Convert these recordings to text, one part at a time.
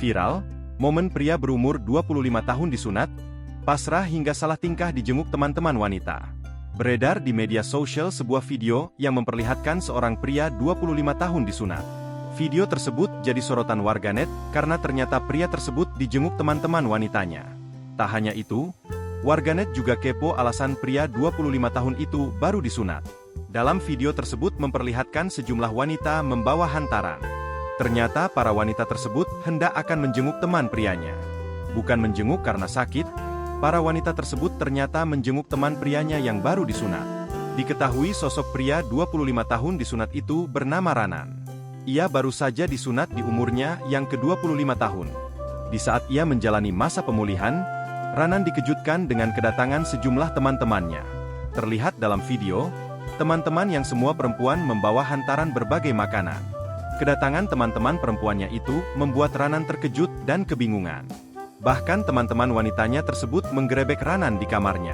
Viral, momen pria berumur 25 tahun disunat, pasrah hingga salah tingkah dijenguk teman-teman wanita. Beredar di media sosial sebuah video yang memperlihatkan seorang pria 25 tahun disunat. Video tersebut jadi sorotan warganet karena ternyata pria tersebut dijenguk teman-teman wanitanya. Tak hanya itu, warganet juga kepo alasan pria 25 tahun itu baru disunat. Dalam video tersebut memperlihatkan sejumlah wanita membawa hantaran. Ternyata para wanita tersebut hendak akan menjenguk teman prianya. Bukan menjenguk karena sakit, para wanita tersebut ternyata menjenguk teman prianya yang baru disunat. Diketahui sosok pria 25 tahun disunat itu bernama Ranan. Ia baru saja disunat di umurnya yang ke-25 tahun. Di saat ia menjalani masa pemulihan, Ranan dikejutkan dengan kedatangan sejumlah teman-temannya. Terlihat dalam video, teman-teman yang semua perempuan membawa hantaran berbagai makanan. Kedatangan teman-teman perempuannya itu membuat Ranan terkejut dan kebingungan. Bahkan teman-teman wanitanya tersebut menggerebek Ranan di kamarnya.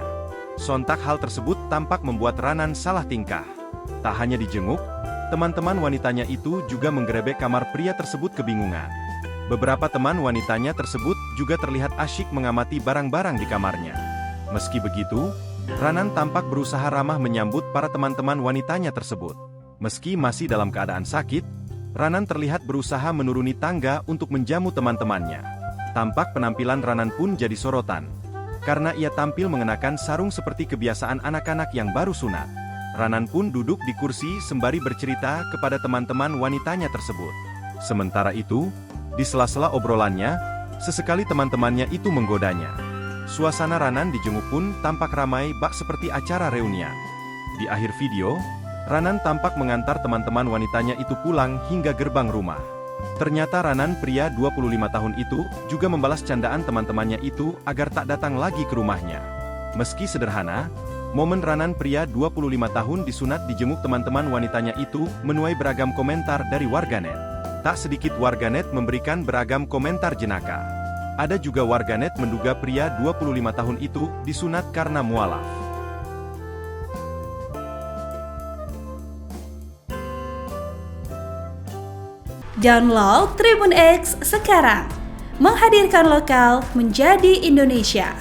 Sontak hal tersebut tampak membuat Ranan salah tingkah. Tak hanya dijenguk, teman-teman wanitanya itu juga menggerebek kamar pria tersebut kebingungan. Beberapa teman wanitanya tersebut juga terlihat asyik mengamati barang-barang di kamarnya. Meski begitu, Ranan tampak berusaha ramah menyambut para teman-teman wanitanya tersebut. Meski masih dalam keadaan sakit, Ranan terlihat berusaha menuruni tangga untuk menjamu teman-temannya. Tampak penampilan Ranan pun jadi sorotan, karena ia tampil mengenakan sarung seperti kebiasaan anak-anak yang baru sunat. Ranan pun duduk di kursi sembari bercerita kepada teman-teman wanitanya tersebut. Sementara itu, di sela-sela obrolannya, sesekali teman-temannya itu menggodanya. Suasana Ranan dijenguk pun tampak ramai bak seperti acara reunian. Di akhir video, Ranan tampak mengantar teman-teman wanitanya itu pulang hingga gerbang rumah. Ternyata Ranan pria 25 tahun itu juga membalas candaan teman-temannya itu agar tak datang lagi ke rumahnya. Meski sederhana, momen Ranan pria 25 tahun disunat dijenguk teman-teman wanitanya itu menuai beragam komentar dari warganet. Tak sedikit warganet memberikan beragam komentar jenaka. Ada juga warganet menduga pria 25 tahun itu disunat karena mualaf. Download Tribun X sekarang, menghadirkan lokal menjadi Indonesia.